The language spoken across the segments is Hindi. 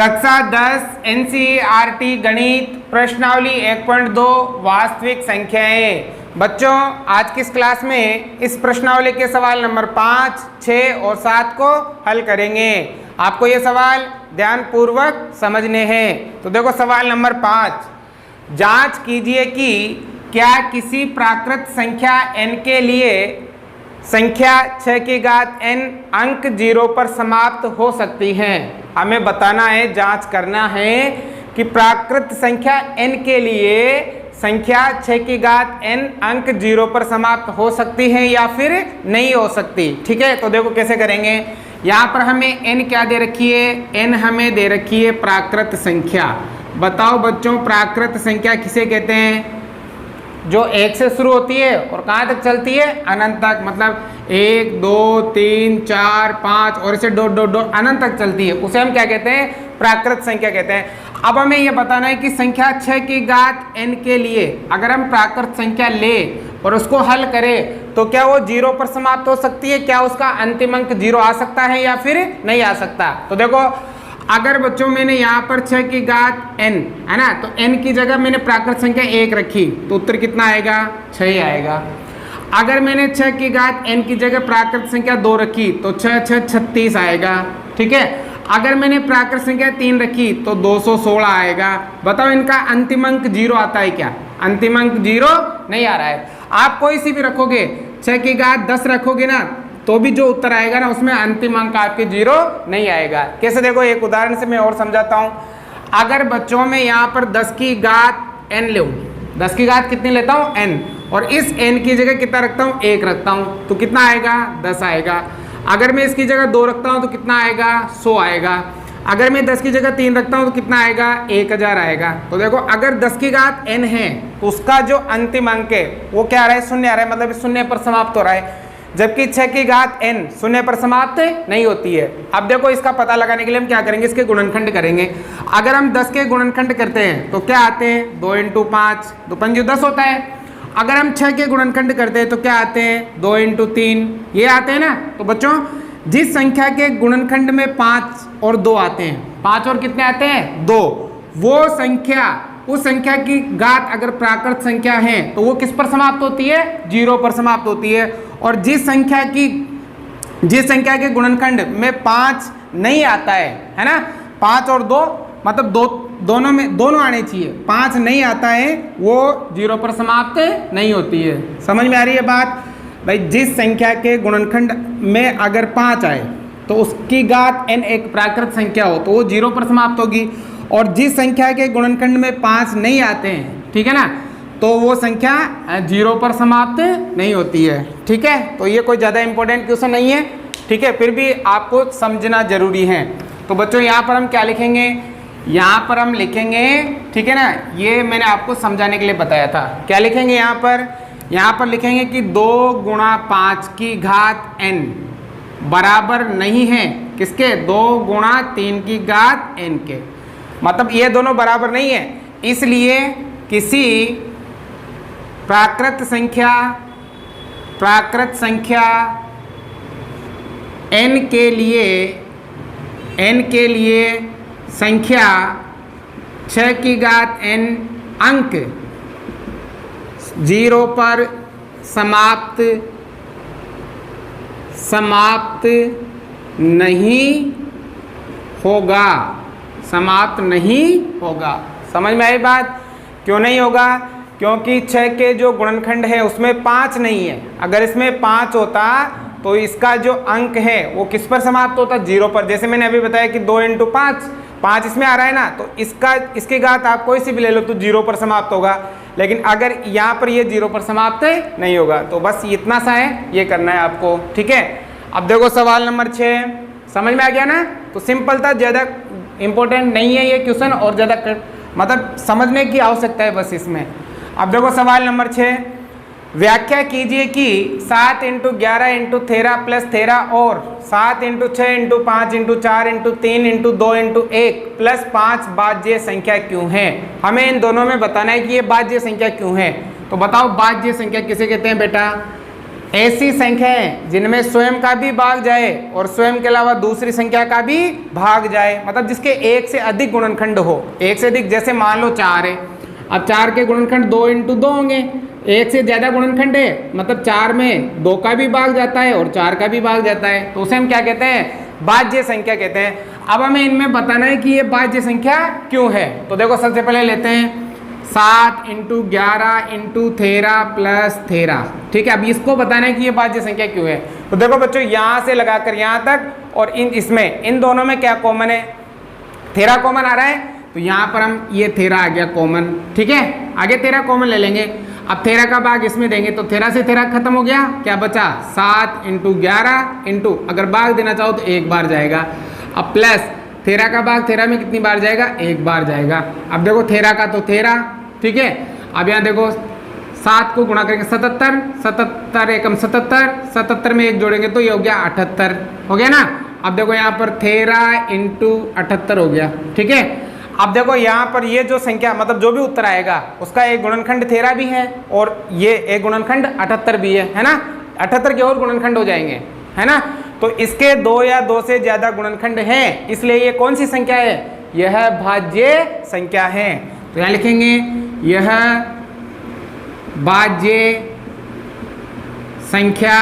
कक्षा 10 एनसीईआरटी गणित प्रश्नावली 1.2 वास्तविक संख्याएं। बच्चों आज की इस क्लास में इस प्रश्नावली के सवाल नंबर 5, 6 और 7 को हल करेंगे। आपको ये सवाल ध्यानपूर्वक समझने हैं। तो देखो सवाल नंबर 5, जांच कीजिए कि क्या किसी प्राकृत संख्या n के लिए संख्या 6 की घात n अंक 0 पर समाप्त हो सकती है। हमें बताना है, जांच करना है कि प्राकृत संख्या n के लिए संख्या 6 की घात n अंक 0 पर समाप्त हो सकती है या फिर नहीं हो सकती। ठीक है, तो देखो कैसे करेंगे। यहाँ पर हमें n क्या दे रखी है, n हमें दे रखी है प्राकृत संख्या। बताओ बच्चों प्राकृत संख्या किसे कहते हैं? जो 1 से शुरू होती है और कहाँ तक चलती है? अनंत तक। मतलब 1 2 3 4 5 और इसे डॉट डॉट डॉट अनंत तक चलती है, उसे हम क्या कहते हैं? प्राकृत संख्या कहते हैं। अब हमें यह बताना है कि संख्या 6 की घात n के लिए अगर हम प्राकृत संख्या ले और उसको हल करें तो क्या वो 0 पर समाप्त हो सकती है? क्या उसका अंतिम अंक 0 आ सकता है या फिर नहीं आ सकता? तो देखो अगर बच्चों मैंने यहाँ पर 6 की घात n है ना, तो n की जगह मैंने प्राकृत संख्या 1 रखी तो उत्तर कितना आएगा? 6 आएगा। अगर मैंने 6 की घात n की जगह प्राकृत संख्या 2 रखी तो 6 6 36 आएगा। ठीक है, अगर मैंने प्राकृत संख्या 3 रखी तो 216 आएगा। बताओ इनका अंतिम अंक 0 आता है क्या? अंतिम अंक 0 नहीं आ रहा है। आप कोई सी भी रखोगे, 6 की घात 10 रखोगे ना तो भी जो उत्तर आएगा ना उसमें अंतिम अंक आपके 0 नहीं आएगा। कैसे? देखो एक उदाहरण से मैं और समझाता हूँ। अगर बच्चों में यहाँ पर 10 की घात n लूँ, 10 की घात कितनी लेता हूँ? n, और इस n की जगह कितना रखता हूँ? 1 रखता हूँ तो कितना आएगा? 10 आएगा। अगर मैं इसकी जगह 2 रखता हूँ तो कितना आएगा? 100 आएगा। अगर मैं 10 की जगह 3 रखता हूँ तो कितना आएगा? 1000 आएगा। तो देखो अगर 10 की घात n है तो उसका जो अंतिम अंक है वो क्या आ रहा है? 0 आ रहा है, मतलब 0 पर समाप्त हो रहा है। जबकि 6 की घात n 0 पर समाप्त नहीं होती है। अब देखो इसका पता लगाने के लिए हम क्या करेंगे? इसके गुणनखंड करेंगे। अगर हम 10 के गुणनखंड करते हैं तो क्या आते हैं? 2 × 5 2 5 10 होता है। अगर हम 6 के गुणनखंड करते हैं तो क्या आते हैं? 2 × 3 ये आते हैं ना। तो बच्चों जिस संख्या के गुणनखंड में 5 और 2 आते हैं, 5 और कितने आते हैं? 2, वो संख्या, उस संख्या की घात अगर प्राकृत संख्या है तो वो किस पर समाप्त होती है? 0 पर समाप्त होती है। और जिस संख्या के गुणनखंड में 5 नहीं आता है ना, 5 और 2 मतलब दोनों आने चाहिए, 5 नहीं आता है वो 0 पर समाप्त नहीं होती है। समझ में आ रही है बात? भाई जिस संख्या के गुणनखंड में अगर 5 आए तो उसकी घात n एक प्राकृत संख्या हो तो वो 0 पर समाप्त होगी। और जिस संख्या के गुणनखंड में 5 नहीं आते हैं, ठीक है ना, तो वो संख्या 0 पर समाप्त नहीं होती है। ठीक है, तो ये कोई ज़्यादा इंपॉर्टेंट क्वेश्चन नहीं है। ठीक है, फिर भी आपको समझना जरूरी है। तो बच्चों यहाँ पर हम क्या लिखेंगे? यहाँ पर हम लिखेंगे, ठीक है ना, ये मैंने आपको समझाने के लिए बताया था। क्या लिखेंगे यहाँ पर? यहाँ पर लिखेंगे कि 2 × 5 की घात n बराबर नहीं है किसके? 2 × 3 की घात n के। मतलब ये दोनों बराबर नहीं है, इसलिए किसी प्राकृत संख्या n के लिए संख्या 6 की घात n अंक 0 पर समाप्त नहीं होगा। समाप्त नहीं होगा। समझ में आई बात? क्यों नहीं होगा? क्योंकि 6 के जो गुणनखंड है उसमें 5 नहीं है। अगर इसमें 5 होता तो इसका जो अंक है वो किस पर समाप्त होता? 0 पर। जैसे मैंने अभी बताया कि 2 × 5 इसमें आ रहा है ना, तो इसकी घात आप कोई सी भी ले लो तो 0 पर समाप्त होगा। लेकिन अगर यहाँ पर ये 0 पर समाप्त नहीं होगा। तो बस इतना सा है, ये करना है आपको। ठीक है, अब देखो सवाल नंबर 6 समझ में आ गया ना? तो सिंपल था, ज़्यादा इंपॉर्टेंट नहीं है ये क्वेश्चन और ज़्यादा मतलब समझने की आवश्यकता है बस इसमें। अब देखो सवाल नंबर 6, व्याख्या कीजिए कि 7 × 11 × 13 + 13 और 7 × 6 × 5 × 4 × 3 × 2 × 1 + 5 भाज्य संख्या क्यों है? हमें इन दोनों में बताना है कि ये भाज्य संख्या क्यों है। तो बताओ भाज्य संख्या किसे कहते हैं बेटा? ऐसी संख्याएं जिनमें स्वयं का भी भाग जाए और स्वयं के अलावा दूसरी संख्या का भी भाग जाए, मतलब जिसके एक से अधिक गुणनखंड हो। एक से अधिक, जैसे मान लो 4 है, अब 4 के गुणनखंड 2 × 2 होंगे। एक से ज्यादा गुणनखंड है, मतलब 4 में 2 का भी भाग जाता है और 4 का भी भाग जाता है, तो उसे हम क्या कहते हैं? भाज्य संख्या कहते हैं। अब हमें इनमें बताना है कि ये भाज्य संख्या क्यों है। तो देखो सबसे पहले लेते हैं 7 × 11 × 13 + 13, ठीक है। अब इसको बताना है कि ये भाज्य संख्या क्यों है। तो देखो बच्चों, यहाँ से लगाकर यहाँ तक और इसमें इन दोनों में क्या कॉमन है? 13 कॉमन आ रहा है, तो यहाँ पर हम ये 13 आ गया कॉमन, ठीक है। आगे 13 कॉमन ले लेंगे। अब 13 का भाग इसमें देंगे तो 13 से 13 खत्म हो गया, क्या बचा? 7 × 11 अगर भाग देना चाहो तो एक बार जाएगा। अब प्लस 13 का भाग 13 में कितनी बार जाएगा? एक बार जाएगा। अब देखो 13 का तो 13, ठीक है। अब यहाँ देखो 7 को गुणा करेंगे 77, 77 एकम 77, 77 में एक जोड़ेंगे तो ये हो गया 78, हो गया ना। अब देखो यहाँ पर 13 × 78 हो गया, ठीक है। अब देखो यहाँ पर ये जो संख्या, मतलब जो भी उत्तर आएगा उसका एक गुणनखंड 13 भी है और ये एक गुणनखंड 78 भी है ना। 78 के और गुणनखंड हो जाएंगे, है ना। तो इसके 2 या 2 से ज्यादा गुणनखंड हैं, इसलिए ये कौन सी संख्या है? यह भाज्य संख्या है। तो यहाँ लिखेंगे यह भाज्य संख्या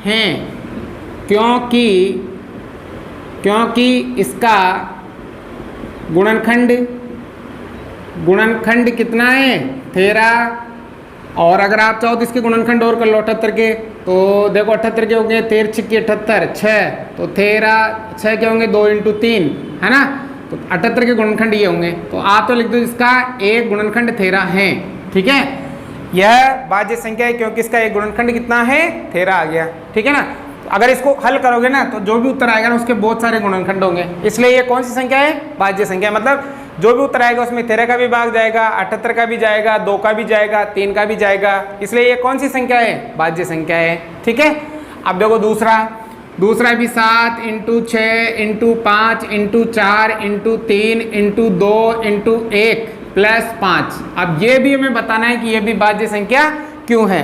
है क्योंकि इसका गुणनखंड कितना है? 13। और अगर आप चाहो तो इसके गुणनखंड और कर लो 78 के, तो देखो 78 के होंगे 13 × 78 6, तो 13 6 के होंगे 2 × 3, है ना। तो 78 के गुणनखंड ये होंगे, तो आप तो लिख दो इसका एक गुणनखंड 13 है, ठीक है। यह भाज्य संख्या है क्योंकि इसका एक गुणनखंड कितना है? 13 आ गया, ठीक है ना। तो अगर इसको हल करोगे ना तो जो भी उत्तर आएगा ना उसके बहुत सारे गुणनखंड होंगे, इसलिए ये कौन सी संख्या है? भाज्य संख्या। मतलब जो भी उत्तर आएगा उसमें 13 का भी भाग जाएगा, 78 का भी जाएगा, 2 का भी जाएगा, 3 का भी जाएगा, इसलिए ये कौन सी संख्या है? भाज्य संख्या है, ठीक है। अब देखो दूसरा भी 7 × 6 × 5 × 4 × 3 × 2 × 1 + 5। अब ये भी हमें बताना है कि ये भी भाज्य संख्या क्यों है।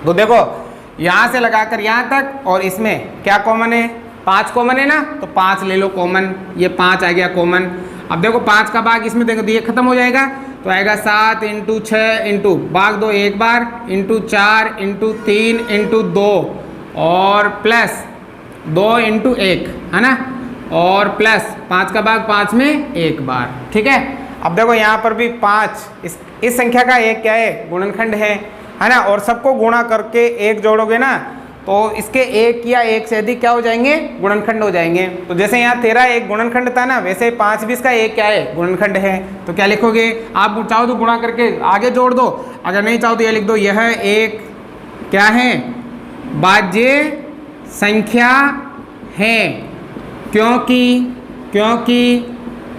तो देखो यहाँ से लगाकर यहाँ तक और इसमें क्या कॉमन है? 5 कॉमन है ना, तो 5 ले लो कॉमन, ये 5 आ गया कॉमन। अब देखो 5 का भाग इसमें देखो तो ये खत्म हो जाएगा, तो आएगा 7 × 6 भाग दो एक बार × 4 × 3 × 2 और प्लस 2 × 1, है ना, और प्लस 5 का भाग 5 में एक बार, ठीक है। अब देखो यहाँ पर भी 5 इस संख्या का एक क्या है? गुणनखंड है ना। और सबको गुणा करके एक जोड़ोगे ना तो इसके एक या एक से अधिक क्या हो जाएंगे? गुणनखंड हो जाएंगे। तो जैसे यहाँ 13 एक गुणनखंड था ना, वैसे 5 भी इसका एक क्या है? गुणनखंड है। तो क्या लिखोगे आप? चाहो तो गुणा करके आगे जोड़ दो, अगर नहीं चाहो तो ये लिख दो यह एक क्या है? भाज्य संख्या है क्योंकि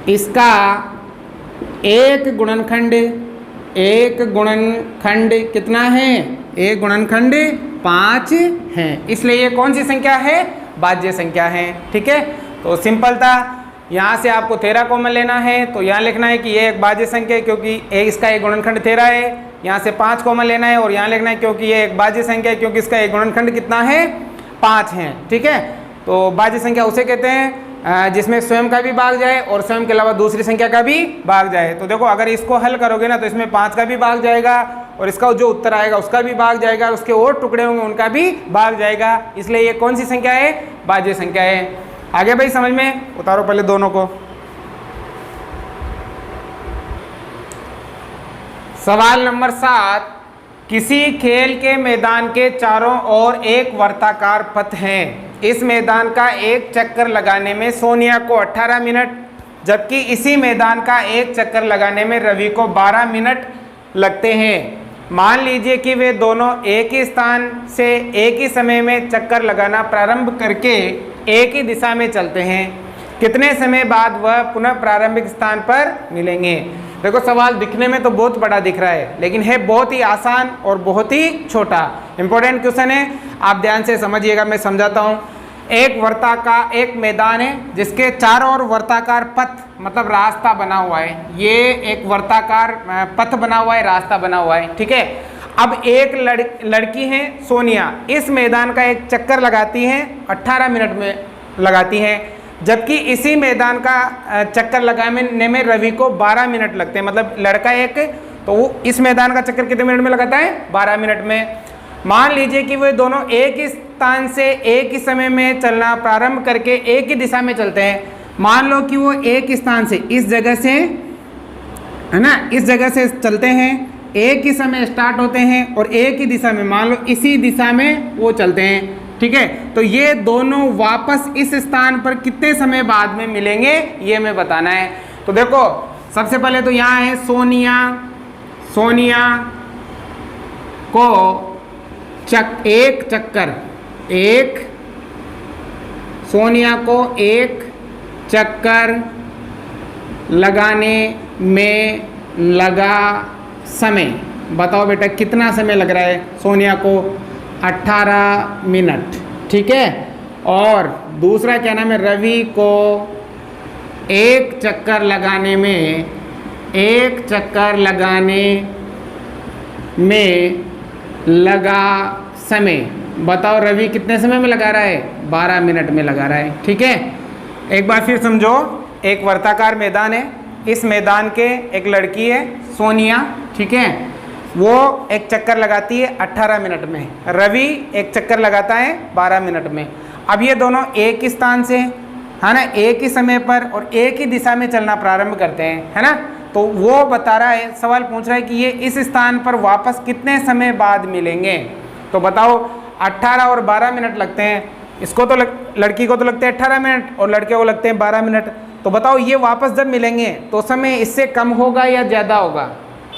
इसका एक गुणनखंड कितना है? एक गुणनखंड 5 है, इसलिए ये कौन सी संख्या है? भाज्य संख्या है, ठीक है। तो सिंपल था। यहाँ से आपको 13 कॉमन लेना है, तो यहाँ लिखना है कि ये एक भाज्य संख्या है क्योंकि इसका एक गुणनखंड 13 है। यहाँ से 5 कॉमन लेना है और यहाँ लिखना है क्योंकि ये एक भाज्य संख्या है क्योंकि इसका एक गुणनखंड कितना है? 5 है, ठीक है। तो भाज्य संख्या उसे कहते हैं जिसमें स्वयं का भी भाग जाए और स्वयं के अलावा दूसरी संख्या का भी भाग जाए। तो देखो अगर इसको हल करोगे ना तो इसमें 5 का भी भाग जाएगा और इसका जो उत्तर आएगा उसका भी भाग जाएगा, उसके और टुकड़े होंगे उनका भी भाग जाएगा, इसलिए ये कौन सी संख्या है? भाज्य संख्या है। आगे भाई समझ में उतारो पहले दोनों को। सवाल नंबर 7, किसी खेल के मैदान के चारों ओर एक वर्ताकार पथ है। इस मैदान का एक चक्कर लगाने में सोनिया को 18 मिनट, जबकि इसी मैदान का एक चक्कर लगाने में रवि को 12 मिनट लगते हैं। मान लीजिए कि वे दोनों एक ही स्थान से एक ही समय में चक्कर लगाना प्रारंभ करके एक ही दिशा में चलते हैं। कितने समय बाद वह पुनः प्रारंभिक स्थान पर मिलेंगे? देखो सवाल दिखने में तो बहुत बड़ा दिख रहा है लेकिन है बहुत ही आसान और बहुत ही छोटा। इंपॉर्टेंट क्वेश्चन है, आप ध्यान से समझिएगा, मैं समझाता हूँ। एक मैदान है जिसके चारों ओर वर्ताकार पथ मतलब रास्ता बना हुआ है। ये एक वर्ताकार पथ बना हुआ है, रास्ता बना हुआ है, ठीक है। अब एक लड़की है सोनिया, इस मैदान का एक चक्कर लगाती है 18 मिनट में लगाती है, जबकि इसी मैदान का चक्कर लगाने में रवि को 12 मिनट लगते हैं। मतलब लड़का एक, तो वो इस मैदान का चक्कर कितने मिनट में लगाता है? 12 मिनट में। मान लीजिए कि वे दोनों एक ही स्थान से एक ही समय में चलना प्रारंभ करके एक ही दिशा में चलते हैं। मान लो कि वो एक स्थान से, इस जगह से, है ना, इस जगह से चलते हैं, एक ही समय स्टार्ट होते हैं और एक ही दिशा में, मान लो इसी दिशा में वो चलते हैं, ठीक है। तो ये दोनों वापस इस स्थान पर कितने समय बाद में मिलेंगे, ये हमें बताना है। तो देखो सबसे पहले तो यहाँ है सोनिया को सोनिया को एक चक्कर लगाने में लगा समय। बताओ बेटा कितना समय लग रहा है सोनिया को? 18 मिनट, ठीक है। और दूसरा क्या नाम है? रवि को एक चक्कर लगाने में लगा समय। बताओ रवि कितने समय में लगा रहा है? 12 मिनट में लगा रहा है, ठीक है। एक बार फिर समझो, एक वर्ताकार मैदान है, इस मैदान के एक लड़की है सोनिया, ठीक है, वो एक चक्कर लगाती है 18 मिनट में, रवि एक चक्कर लगाता है 12 मिनट में। अब ये दोनों एक ही स्थान से, है ना, एक ही समय पर और एक ही दिशा में चलना प्रारंभ करते हैं, है ना। तो वो बता रहा है, सवाल पूछ रहा है कि ये इस स्थान पर वापस कितने समय बाद मिलेंगे। तो बताओ 18 और 12 मिनट लगते हैं, इसको तो लड़की को तो लगते हैं 18 मिनट और लड़के को लगते हैं 12 मिनट। तो बताओ ये वापस जब मिलेंगे तो समय इससे कम होगा या ज़्यादा होगा?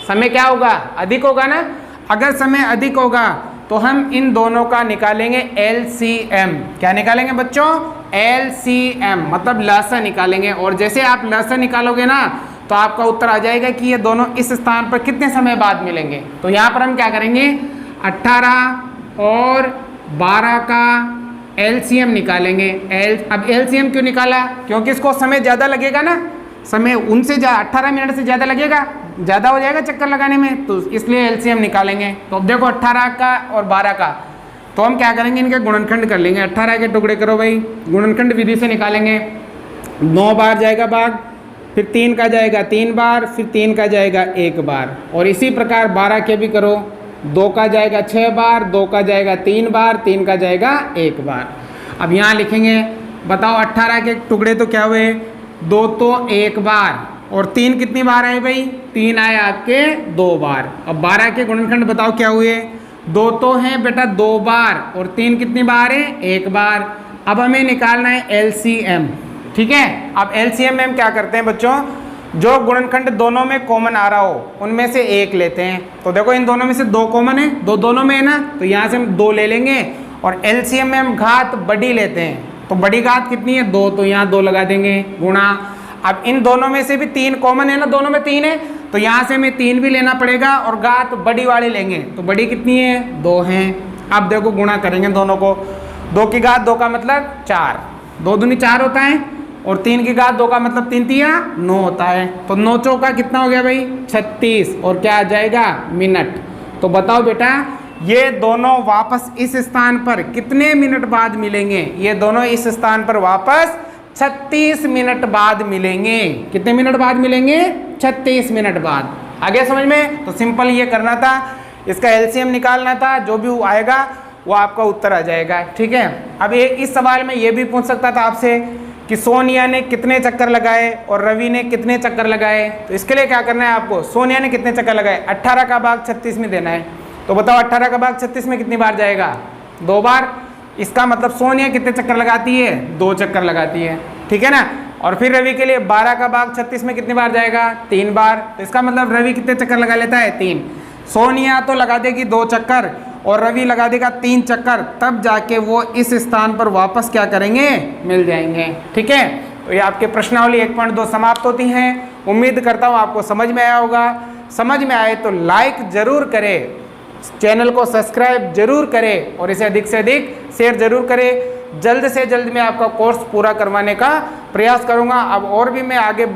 समय क्या होगा? अधिक होगा ना। अगर समय अधिक होगा तो हम इन दोनों का निकालेंगे LCM। क्या निकालेंगे बच्चों? LCM मतलब लसा निकालेंगे। और जैसे आप लसा निकालोगे ना तो आपका उत्तर आ जाएगा कि ये दोनों इस स्थान पर कितने समय बाद मिलेंगे। तो यहाँ पर हम क्या करेंगे? 18 और 12 का LCM निकालेंगे। अब LCM क्यों निकाला? क्योंकि इसको समय ज़्यादा लगेगा ना, समय उनसे 18 मिनट से ज़्यादा लगेगा, ज़्यादा हो जाएगा चक्कर लगाने में, तो इसलिए LCM निकालेंगे। तो अब देखो 18 का और 12 का, तो हम क्या करेंगे? इनके गुणनखंड कर लेंगे। 18 के टुकड़े करो भाई, गुणनखंड विधि से निकालेंगे। 9 बार जाएगा भाग, फिर 3 का जाएगा 3 बार, फिर 3 का जाएगा 1 बार। और इसी प्रकार 12 के भी करो, 2 का जाएगा 6 बार, 2 का जाएगा 3 बार, 3 का जाएगा 1 बार। अब यहाँ लिखेंगे, बताओ 18 के टुकड़े तो क्या हुए? 2 तो 1 बार, और 3 कितनी बार आए भाई? 3 आए आपके 2 बार। अब 12 के गुणनखंड बताओ क्या हुए? 2 तो हैं बेटा 2 बार, और 3 कितनी बार है? 1 बार। अब हमें निकालना है LCM, ठीक है। अब LCM में हम क्या करते हैं बच्चों? जो गुणनखंड दोनों में कॉमन आ रहा हो उनमें से एक लेते हैं। तो देखो इन दोनों में से 2 कॉमन है, 2 दोनों में है ना, तो यहाँ से हम 2 ले लेंगे। और LCM में हम घात बड़ी लेते हैं, तो बड़ी घात कितनी है? 2, तो यहाँ 2 लगा देंगे गुणा। अब इन दोनों में से भी 3 कॉमन है ना, दोनों में 3 है, तो यहाँ से हमें 3 भी लेना पड़ेगा और घात बड़ी वाली लेंगे। तो बड़ी कितनी है? 2 है। अब देखो गुणा करेंगे दोनों को, 2 की घात 2 का मतलब 4, 2 दूनी 4 होता है, और 3 की घात 2 का मतलब 3 तिया 9 होता है। तो 9 चौका कितना हो गया भाई? 36, और क्या आ जाएगा? मिनट। तो बताओ बेटा ये दोनों वापस इस स्थान पर कितने मिनट बाद मिलेंगे? ये दोनों इस स्थान पर वापस 36 मिनट बाद मिलेंगे। कितने मिनट बाद मिलेंगे? 36 मिनट बाद। आगे समझ में? तो सिंपल ये करना था, इसका LCM निकालना था, जो भी आएगा वो आपका उत्तर आ जाएगा, ठीक है। अब इस सवाल में ये भी पूछ सकता था आपसे कि सोनिया ने कितने चक्कर लगाए और रवि ने कितने चक्कर लगाए। तो इसके लिए क्या करना है आपको? सोनिया ने कितने चक्कर लगाए? 18 का भाग 36 में देना है। तो बताओ 18 का भाग 36 में कितनी बार जाएगा? 2 बार। इसका मतलब सोनिया कितने चक्कर लगाती है? 2 चक्कर लगाती है, ठीक है ना। और फिर रवि के लिए 12 का भाग 36 में कितनी बार जाएगा? 3 बार। तो इसका मतलब रवि कितने चक्कर लगा लेता है? 3। सोनिया तो लगा देगी 2 चक्कर और रवि लगा देगा 3 चक्कर, तब जाके वो इस स्थान पर वापस क्या करेंगे? मिल जाएंगे, ठीक है। तो ये आपके प्रश्नावली 1.2 समाप्त होती हैं। उम्मीद करता हूँ आपको समझ में आया होगा। समझ में आए तो लाइक जरूर करें, चैनल को सब्सक्राइब जरूर करें और इसे अधिक से अधिक शेयर जरूर करें। जल्द से जल्द मैं आपका कोर्स पूरा करवाने का प्रयास करूंगा। अब और भी मैं आगे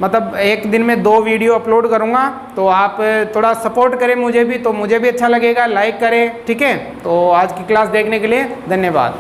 मतलब एक दिन में 2 वीडियो अपलोड करूँगा, तो आप थोड़ा सपोर्ट करें मुझे भी, तो मुझे भी अच्छा लगेगा, लाइक करें, ठीक है। तो आज की क्लास देखने के लिए धन्यवाद।